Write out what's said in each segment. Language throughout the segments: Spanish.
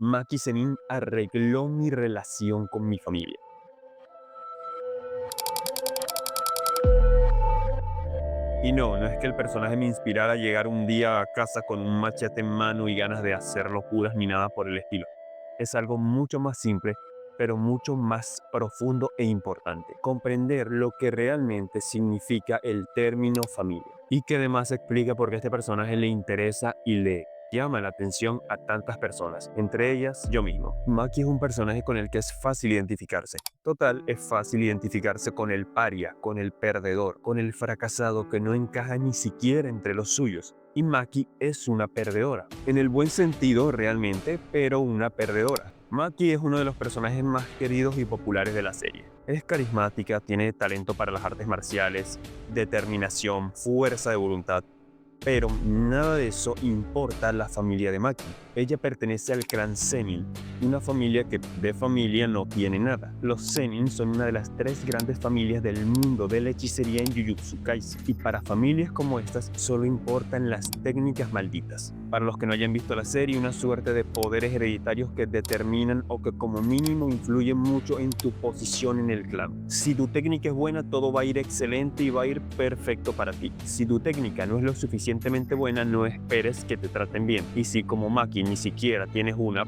Maki Zenin arregló mi relación con mi familia. Y no es que el personaje me inspirara a llegar un día a casa con un machete en mano y ganas de hacer locuras ni nada por el estilo. Es algo mucho más simple, pero mucho más profundo e importante. Comprender lo que realmente significa el término familia. Y que además explica por qué este personaje le interesa y le llama la atención a tantas personas, entre ellas yo mismo. Maki es un personaje con el que es fácil identificarse. Total, es fácil identificarse con el paria, con el perdedor, con el fracasado que no encaja ni siquiera entre los suyos. Y Maki es una perdedora, en el buen sentido realmente, pero una perdedora. Maki es uno de los personajes más queridos y populares de la serie. Es carismática, tiene talento para las artes marciales, determinación, fuerza de voluntad. Pero nada de eso importa a la familia de Maki. Ella pertenece al clan Zenin, una familia que de familia no tiene nada. Los Zenin son una de las 3 grandes familias del mundo de la hechicería en Jujutsu Kaisen, y para familias como estas solo importan las técnicas malditas. Para los que no hayan visto la serie, una suerte de poderes hereditarios que determinan o que como mínimo influyen mucho en tu posición en el clan. Si tu técnica es buena, todo va a ir excelente y va a ir perfecto para ti. Si tu técnica no es lo suficientemente buena, no esperes que te traten bien. Y si como Maki ni siquiera tienes una,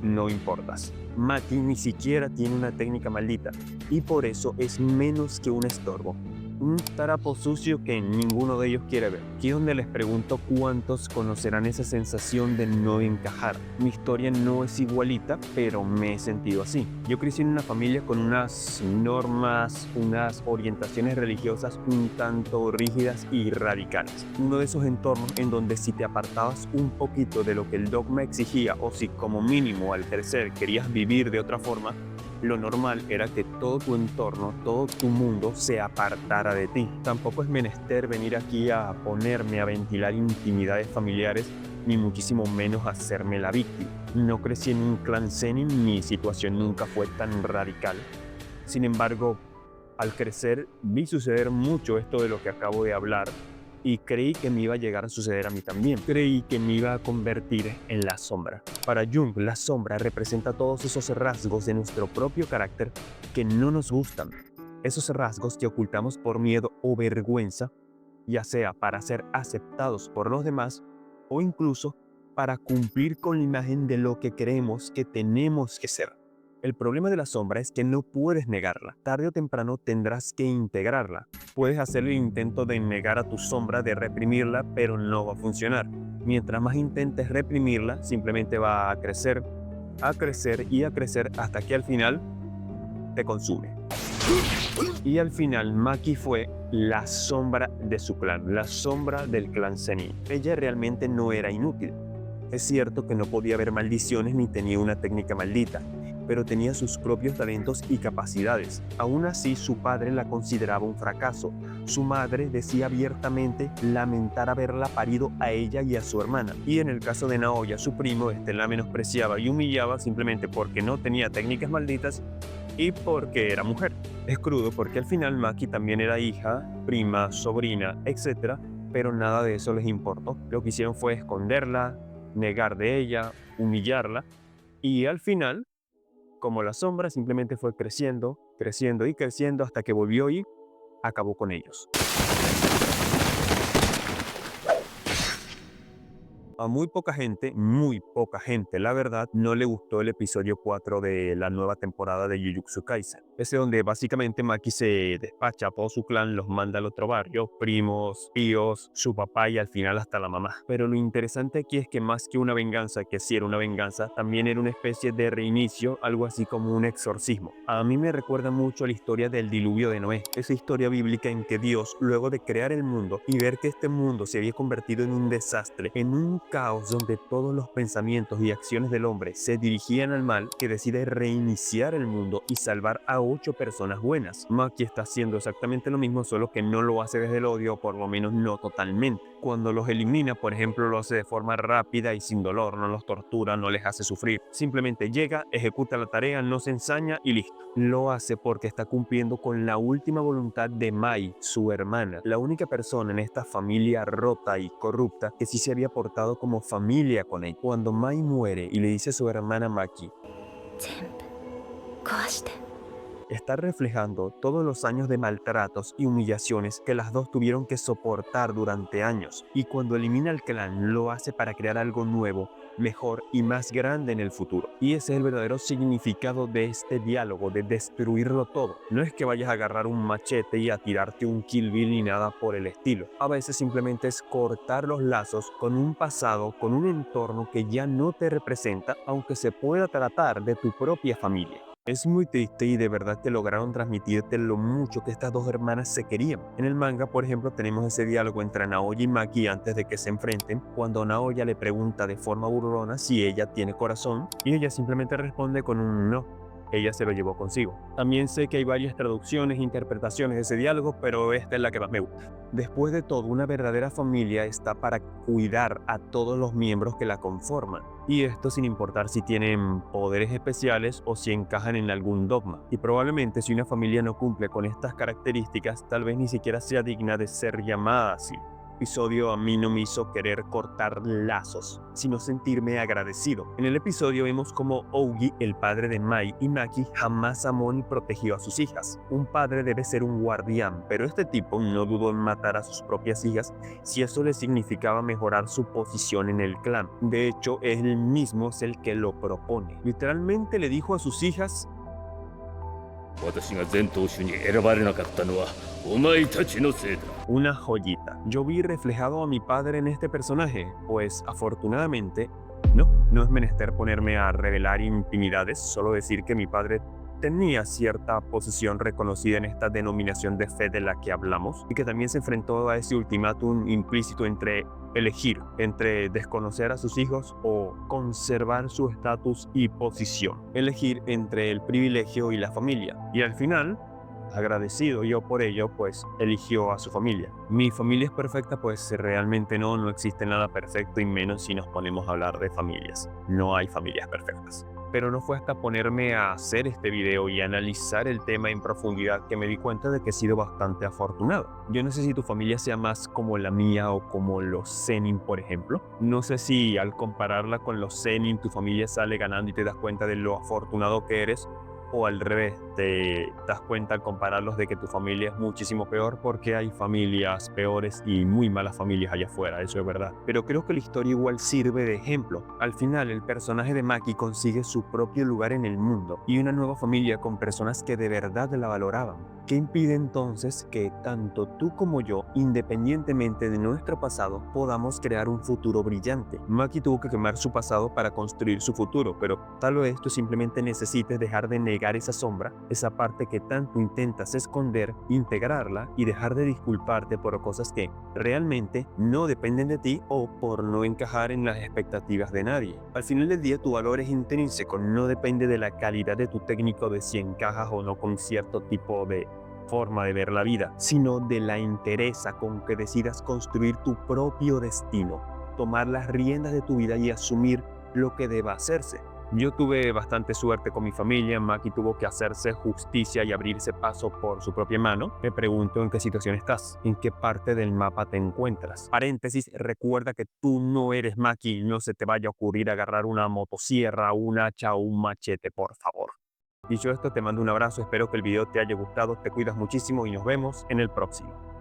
no importas. Maki ni siquiera tiene una técnica maldita y por eso es menos que un estorbo. Un tarapo sucio que ninguno de ellos quiere ver. Aquí es donde les pregunto cuántos conocerán esa sensación de no encajar. Mi historia no es igualita, pero me he sentido así. Yo crecí en una familia con unas normas, unas orientaciones religiosas un tanto rígidas y radicales. Uno de esos entornos en donde si te apartabas un poquito de lo que el dogma exigía o si como mínimo al crecer querías vivir de otra forma, lo normal era que todo tu entorno, todo tu mundo se apartara de ti. Tampoco es menester venir aquí a ponerme a ventilar intimidades familiares, ni muchísimo menos hacerme la víctima. No crecí en un clan Zenin, mi situación nunca fue tan radical. Sin embargo, al crecer vi suceder mucho esto de lo que acabo de hablar y creí que me iba a llegar a suceder a mí también. Creí que me iba a convertir en la sombra. Para Jung, la sombra representa todos esos rasgos de nuestro propio carácter que no nos gustan. Esos rasgos que ocultamos por miedo o vergüenza, ya sea para ser aceptados por los demás o incluso para cumplir con la imagen de lo que creemos que tenemos que ser. El problema de la sombra es que no puedes negarla. Tarde o temprano tendrás que integrarla. Puedes hacer el intento de negar a tu sombra, de reprimirla, pero no va a funcionar. Mientras más intentes reprimirla, simplemente va a crecer y a crecer hasta que al final te consume. Y al final Maki fue la sombra de su clan, la sombra del clan Zenin. Ella realmente no era inútil. Es cierto que no podía ver maldiciones ni tenía una técnica maldita, pero tenía sus propios talentos y capacidades. Aún así, su padre la consideraba un fracaso. Su madre decía abiertamente lamentar haberla parido a ella y a su hermana. Y en el caso de Naoya, su primo, la menospreciaba y humillaba simplemente porque no tenía técnicas malditas y porque era mujer. Es crudo porque al final Maki también era hija, prima, sobrina, etc., pero nada de eso les importó. Lo que hicieron fue esconderla, negar de ella, humillarla, y al final, como la sombra, simplemente fue creciendo, creciendo y creciendo hasta que volvió y acabó con ellos. A muy poca gente, la verdad, no le gustó el episodio 4 de la nueva temporada de Jujutsu Kaisen. Ese donde básicamente Maki se despacha a todo su clan, los manda al otro barrio, primos, tíos, su papá y al final hasta la mamá. Pero lo interesante aquí es que más que una venganza, que sí era una venganza, también era una especie de reinicio, algo así como un exorcismo. A mí me recuerda mucho a la historia del diluvio de Noé, esa historia bíblica en que Dios, luego de crear el mundo y ver que este mundo se había convertido en un desastre, en un caos donde todos los pensamientos y acciones del hombre se dirigían al mal, que decide reiniciar el mundo y salvar a 8 personas buenas. Maki está haciendo exactamente lo mismo, solo que no lo hace desde el odio, o por lo menos no totalmente. Cuando los elimina, por ejemplo, lo hace de forma rápida y sin dolor, no los tortura, no les hace sufrir. Simplemente llega, ejecuta la tarea, no se ensaña y listo. Lo hace porque está cumpliendo con la última voluntad de Mai, su hermana, la única persona en esta familia rota y corrupta que sí se había portado quedado como familia con ella. Cuando Mai muere y le dice a su hermana Maki, 全部壊して。 está reflejando todos los años de maltratos y humillaciones que las dos tuvieron que soportar durante años. Y cuando elimina al clan, lo hace para crear algo nuevo, mejor y más grande en el futuro. Y ese es el verdadero significado de este diálogo, de destruirlo todo. No es que vayas a agarrar un machete y a tirarte un Kill Bill ni nada por el estilo. A veces simplemente es cortar los lazos con un pasado, con un entorno que ya no te representa, aunque se pueda tratar de tu propia familia. Es muy triste y de verdad que lograron transmitirte lo mucho que estas dos hermanas se querían. En el manga, por ejemplo, tenemos ese diálogo entre Naoya y Maki antes de que se enfrenten, cuando Naoya le pregunta de forma burlona si ella tiene corazón y ella simplemente responde con un no. Ella se lo llevó consigo. También sé que hay varias traducciones e interpretaciones de ese diálogo, pero esta es la que más me gusta. Después de todo, una verdadera familia está para cuidar a todos los miembros que la conforman. Y esto sin importar si tienen poderes especiales o si encajan en algún dogma. Y probablemente si una familia no cumple con estas características, tal vez ni siquiera sea digna de ser llamada así. El episodio a mí no me hizo querer cortar lazos, sino sentirme agradecido. En el episodio vemos como Ougi, el padre de Mai y Maki, jamás amó ni protegió a sus hijas. Un padre debe ser un guardián, pero este tipo no dudó en matar a sus propias hijas si eso le significaba mejorar su posición en el clan. De hecho, él mismo es el que lo propone. Literalmente le dijo a sus hijas: 私が全当主に選ばれなかったのはお前たちのせいだ。 una joyita. Yo vi reflejado a mi padre en este personaje, pues afortunadamente no es menester ponerme a revelar intimidades, solo decir que mi padre tenía cierta posición reconocida en esta denominación de fe de la que hablamos y que también se enfrentó a ese ultimátum implícito entre elegir entre desconocer a sus hijos o conservar su estatus y posición, elegir entre el privilegio y la familia. Y al final, agradecido yo por ello, pues eligió a su familia. Mi familia es perfecta, pues realmente no existe nada perfecto y menos si nos ponemos a hablar de familias. No hay familias perfectas. Pero no fue hasta ponerme a hacer este video y analizar el tema en profundidad que me di cuenta de que he sido bastante afortunado. Yo no sé si tu familia sea más como la mía o como los Zenin, por ejemplo. No sé si al compararla con los Zenin tu familia sale ganando y te das cuenta de lo afortunado que eres, o al revés, te das cuenta al compararlos de que tu familia es muchísimo peor, porque hay familias peores y muy malas familias allá afuera, eso es verdad. Pero creo que la historia igual sirve de ejemplo. Al final, el personaje de Maki consigue su propio lugar en el mundo y una nueva familia con personas que de verdad la valoraban. ¿Qué impide entonces que tanto tú como yo, independientemente de nuestro pasado, podamos crear un futuro brillante? Maki tuvo que quemar su pasado para construir su futuro, pero tal vez tú simplemente necesites dejar de negar esa sombra, esa parte que tanto intentas esconder, integrarla y dejar de disculparte por cosas que realmente no dependen de ti o por no encajar en las expectativas de nadie. Al final del día tu valor es intrínseco, no depende de la calidad de tu técnico, de si encajas o no con cierto tipo de forma de ver la vida, sino de la entereza con que decidas construir tu propio destino, tomar las riendas de tu vida y asumir lo que deba hacerse. Yo tuve bastante suerte con mi familia. Maki tuvo que hacerse justicia y abrirse paso por su propia mano. Me pregunto en qué situación estás, en qué parte del mapa te encuentras. Paréntesis, recuerda que tú no eres Maki, no se te vaya a ocurrir agarrar una motosierra, un hacha o un machete, por favor. Dicho esto, te mando un abrazo, espero que el video te haya gustado, te cuidas muchísimo y nos vemos en el próximo.